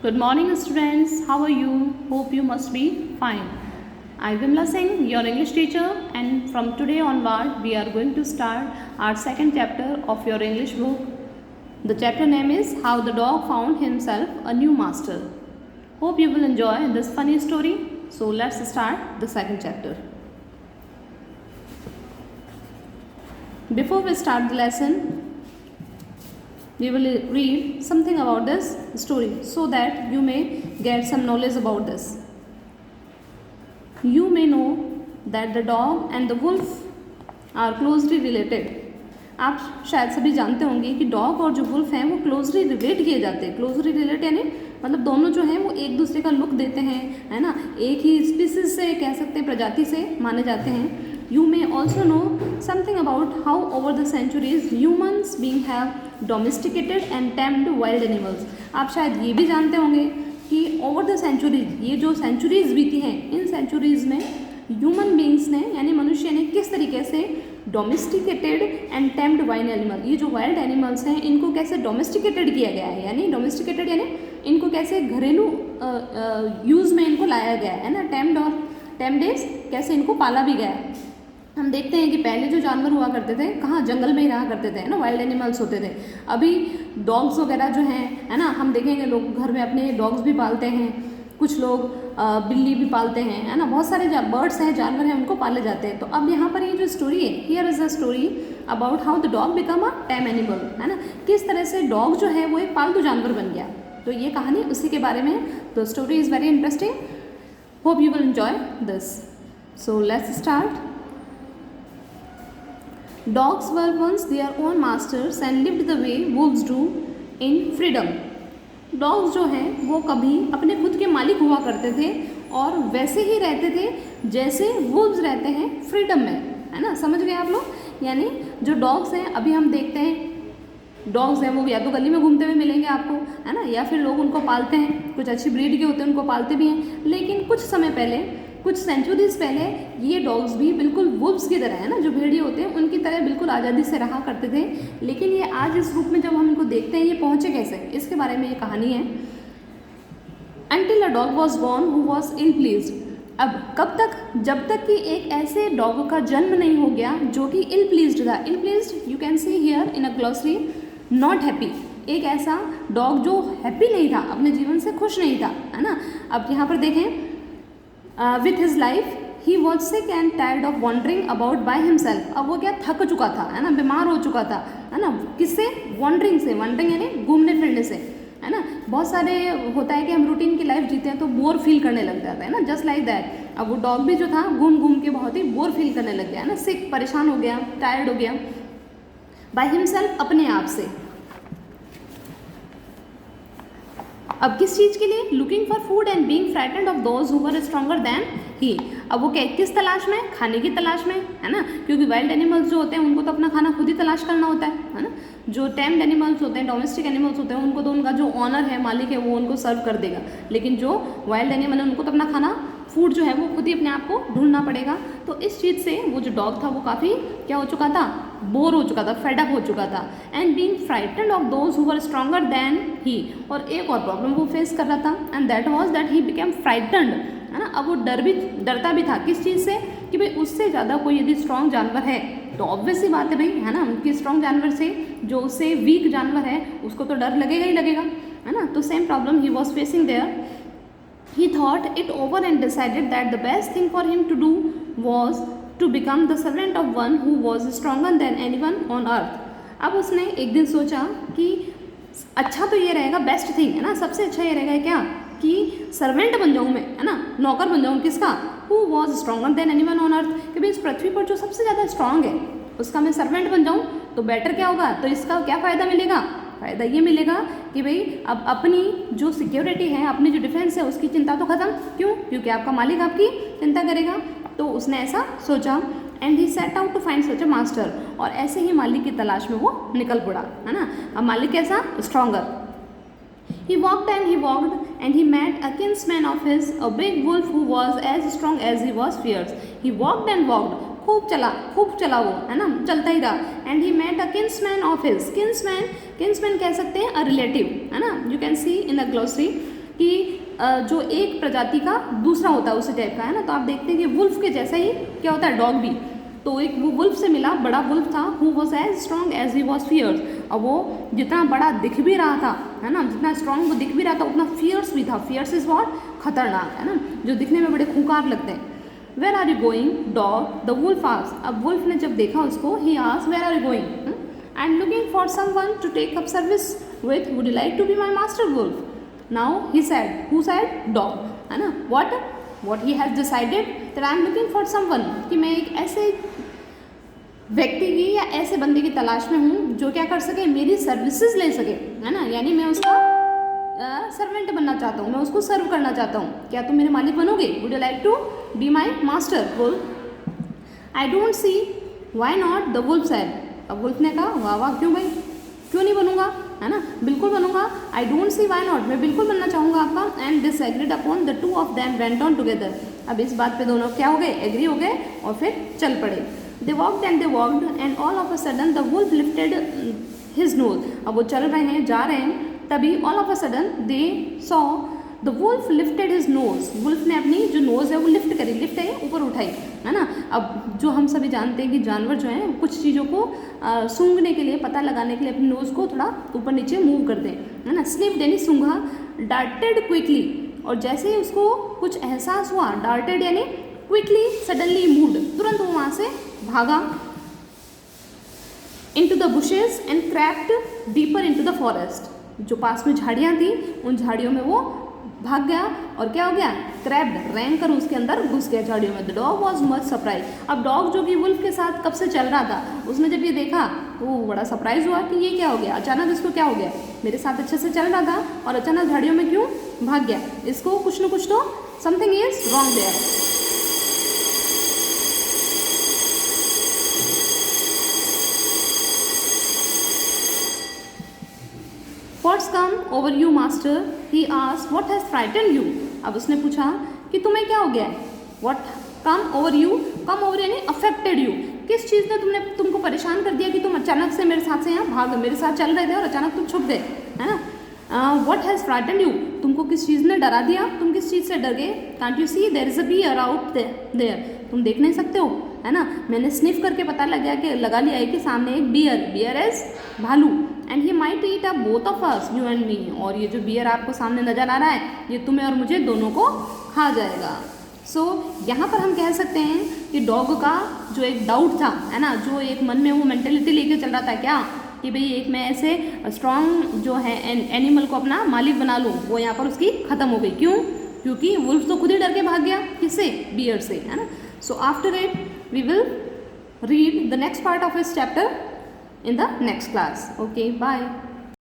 Good morning, students. How are you? Hope you must be fine. I am Vimla Singh, your English teacher, and from today onward, we are going to start our second chapter of your English book. The chapter name is How the Dog Found Himself a New Master. Hope you will enjoy this funny story. So let's start the second chapter. Before we start the lesson, we will read something about this story so that you may get some knowledge about this. You may know that the dog and the wolf are closely related. आप शायद सभी जानते होंगे कि dog और जो wolf हैं वो क्लोजली रिलेट किए जाते हैं. क्लोजली रिलेट यानी मतलब दोनों जो हैं वो एक दूसरे का लुक देते हैं, है ना, एक ही स्पीसीज से कह सकते हैं, प्रजाति से माने जाते हैं. You may also know something about how over the centuries humans being have domesticated and tamed wild animals. आप शायद ये भी जानते होंगे कि over the centuries, ये जो centuries बीती हैं, इन centuries में ह्यूमन बींग्स ने यानी मनुष्य ने किस तरीके से domesticated and tamed wild animal, ये जो वाइल्ड एनिमल्स हैं इनको कैसे डोमेस्टिकेटेड किया गया है, यानी डोमेस्टिकेटेड यानी इनको कैसे घरेलू यूज़ में इनको लाया गया है ना. टेम्ड और टेम्डेज कैसे इनको पाला भी गया है. हम देखते हैं कि पहले जो जानवर हुआ करते थे कहाँ, जंगल में ही रहा करते थे, है ना, वाइल्ड एनिमल्स होते थे. अभी डॉग्स वगैरह जो हैं, है ना, हम देखेंगे लोग घर में अपने डॉग्स भी पालते हैं, कुछ लोग बिल्ली भी पालते हैं, है ना, बहुत सारे बर्ड्स हैं, जानवर हैं, उनको पाले जाते हैं. तो अब यहाँ पर ये जो स्टोरी है, here is a story about how the dog become a time animal, है ना, किस तरह से डॉग जो है वो एक पालतू जानवर बन गया. तो ये कहानी उसी के बारे में. तो story is very interesting. Hope you will enjoy this. So let's start. Dogs were once their own masters and lived the way wolves do in freedom. Dogs जो हैं वो कभी अपने खुद के मालिक हुआ करते थे और वैसे ही रहते थे जैसे wolves रहते हैं फ्रीडम में, है ना. समझ गए आप लोग. यानी जो डॉग्स हैं, अभी हम देखते हैं डॉग्स हैं वो या तो गली में घूमते हुए मिलेंगे आपको, है ना, या फिर लोग उनको पालते हैं, कुछ अच्छी ब्रीड के होते हैं उनको पालते भी हैं. लेकिन कुछ समय पहले, कुछ सेंचुरीज पहले ये डॉग्स भी बिल्कुल वुल्व्स की तरह, है ना, जो भेड़िए होते हैं उनकी तरह बिल्कुल आज़ादी से रहा करते थे. लेकिन ये आज इस रूप में जब हम इनको देखते हैं ये पहुँचे कैसे, इसके बारे में ये कहानी है. Until a dog was born who was ill pleased. अब कब तक, जब तक कि एक ऐसे डॉग का जन्म नहीं हो गया जो कि इल प्लीज्ड था. Ill pleased you can see here in a glossary, not happy. एक ऐसा डॉग जो हैप्पी नहीं था, अपने जीवन से खुश नहीं था, है ना. अब यहाँ पर देखें, with his life he was sick and tired of wandering about by himself. अब वो क्या, थक चुका था, है ना, बीमार हो चुका था, है ना. किससे, वॉन्डरिंग से. वॉन्डरिंग यानी घूमने फिरने से, है ना. बहुत सारे होता है कि हम रूटीन की लाइफ जीते हैं तो बोर फील करने लग जाता है ना, जस्ट लाइक दैट. अब वो डॉग भी जो था घूम घूम के बहुत ही बोर फील करने लग गया, है ना, सिक, परेशान हो गया, टायर्ड हो गया. बाय हिमसेल्फ, अपने आप से. अब किस चीज़ के लिए, looking for food and being frightened of those who were stronger than he. अब वो क्या, किस तलाश में, खाने की तलाश में, है ना, क्योंकि वाइल्ड एनिमल्स जो होते हैं उनको तो अपना खाना खुद ही तलाश करना होता है ना. जो टेम्ड एनिमल्स होते हैं, डोमेस्टिक एनिमल्स होते हैं, उनको तो उनका जो ऑनर है, मालिक है, वो उनको सर्व कर देगा. लेकिन जो वाइल्ड एनिमल है उनको तो अपना खाना, फूड जो है वो खुद ही अपने आप को ढूंढना पड़ेगा. तो इस चीज़ से वो जो डॉग था वो काफ़ी क्या हो चुका था, बोर हो चुका था, फेडअप हो चुका था. And being frightened of those who were stronger than he. और एक और प्रॉब्लम वो फेस कर रहा था, and that was that he became frightened, है ना. अब वो डरता भी था, किस चीज़ से, कि भाई उससे ज़्यादा कोई यदि स्ट्रॉन्ग जानवर है तो ऑब्वियस सी बात है भाई, है ना, कि स्ट्रॉन्ग जानवर से जो उससे वीक जानवर है उसको तो डर लगेगा ही लगेगा, है ना. तो same problem he was facing there. He thought it over and decided that the best thing for him to do was to become the servant of one who was stronger than anyone on earth. अब उसने एक दिन सोचा कि अच्छा तो ये रहेगा, बेस्ट थिंग, है ना, सबसे अच्छा ये रहेगा क्या, कि सर्वेंट बन जाऊँ मैं, है ना, नौकर बन जाऊँ. किसका, who was stronger than anyone on earth, कि भाई इस पृथ्वी पर जो सबसे ज़्यादा स्ट्रांग है उसका मैं सर्वेंट बन जाऊँ तो बेटर क्या होगा. तो इसका क्या फ़ायदा मिलेगा, फ़ायदा ये मिलेगा कि भाई अब अपनी जो सिक्योरिटी है, अपनी जो डिफेंस है उसकी चिंता तो ख़त्म. क्यों, क्योंकि आपका मालिक आपकी चिंता करेगा. तो उसने ऐसा सोचा. And he set out to find such a master. और ऐसे ही मालिक की तलाश में वो निकल पड़ा, है ना. अब मालिक कैसा, stronger. He walked and he met a kinsman of his, a big wolf who was as strong as he was fierce. He walked and walked. खूब चला वो, है ना, चलता ही रहा. And he met a kinsman of his. Kinsman कह सकते हैं अ रिलेटिव, है ना. You can see in a glossary कि जो एक प्रजाति का दूसरा होता है उसी टाइप का, है ना। तो आप देखते हैं कि वुल्फ के जैसा ही क्या होता है डॉग भी। तो एक वो वुल्फ से मिला, बड़ा वुल्फ था, who was as strong as he was fierce. अब वो जितना बड़ा दिख भी रहा था, है ना, जितना स्ट्रॉन्ग वो दिख भी रहा था उतना फियर्स भी था। फियर्स इज वॉट, खतरनाक, है ना, जो दिखने में बड़े खूंखार लगते हैं। Where are you going dog, the wolf asked. अब वुल्फ ने जब देखा उसको, he asked where are you going, I am looking for someone to take up service with, would you like to be my master wolf. Now he said, who said, dog, है ना। What he has decided that I am looking for someone, कि मैं एक ऐसे व्यक्ति की या ऐसे बंदे की तलाश में हूँ जो क्या कर सके, मेरी सर्विसेज ले सके, है ना, यानी मैं उसका सर्वेंट बनना चाहता हूँ, मैं उसको सर्व करना चाहता हूँ। क्या तुम मेरे मालिक बनोगे? Would you like to be my master wolf? I don't see why not, the wolf said. अब वुल्फ ने कहा वाह वाह, क्यों भाई, क्यों नहीं बनूंगा, है ना, बिल्कुल बनूंगा। आई डोंट सी व्हाई नॉट, मैं बिल्कुल बनना चाहूँगा आपका। And this agreed upon, the two of them went on together. अब इस बात पे दोनों क्या हो गए, एग्री हो गए और फिर चल पड़े। They walked and all of a sudden the wolf lifted his nose. अब वो चल रहे हैं, जा रहे हैं, तभी all of a sudden they saw the wolf lifted his nose. wolf ने अपनी जो nose है वो लिफ्ट करी, लिफ्ट है ऊपर उठाई, है ना। अब जो हम सभी जानते हैं कि जानवर जो हैं कुछ चीज़ों को सूंघने के लिए, पता लगाने के लिए अपनी नोज़ को थोड़ा ऊपर नीचे मूव करते हैं, है ना। स्निफ्ड यानी सूंघा, डार्टेड क्विकली, और जैसे ही उसको कुछ एहसास हुआ, डार्टेड यानी क्विकली, सडनली मूव्ड, तुरंत वो वहाँ से भागा। into the bushes and crept deeper into the forest. जो पास में झाड़ियाँ थी उन झाड़ियों में वो भाग गया और क्या हो गया, क्रैब्ड, रैंग कर उसके अंदर घुस गया झाड़ियों में। The dog was much surprise. अब डॉग जो कि वुल्फ के साथ कब से चल रहा था, उसने जब ये देखा तो वो बड़ा सरप्राइज हुआ कि ये क्या हो गया, अचानक इसको क्या हो गया, मेरे साथ अच्छे से चल रहा था और अचानक झाड़ियों में क्यों भाग गया, इसको कुछ न कुछ तो something is wrong there. What's come over you, master? He asked. What has frightened you? अब उसने पूछा कि तुम्हें क्या हो गया है। What come over you? Come over यानी affected you. किस चीज़ ने तुमको परेशान कर दिया कि तुम अचानक से मेरे साथ से यहाँ भाग, मेरे साथ चल रहे थे और अचानक तुम छुप गए, है ना। What has frightened you? तुमको किस चीज़ ने डरा दिया, तुम किस चीज़ से डर गए। Can't you see there is a bear out there? तुम देख नहीं सकते हो, है ना। मैंने स्निफ करके पता लगा लिया है कि सामने एक बियर इज भालू, and he might eat up both of us, you and me. और ये जो बियर आपको सामने नजर आ रहा है ये तुम्हें और मुझे दोनों को खा जाएगा। सो यहाँ पर हम कह सकते हैं कि डॉग का जो एक डाउट था, है ना, जो एक मन में वो मेंटेलिटी लेके चल रहा था क्या कि भाई एक मैं ऐसे स्ट्रॉन्ग जो है एनिमल को अपना मालिक बना लूँ, वो यहाँ पर उसकी ख़त्म हो गई। क्यों? क्योंकि वुल्फ तो खुद ही डर के भाग गया, किससे, बियर से, है ना। So after it we will read the next part of his chapter in the next class. Okay, bye.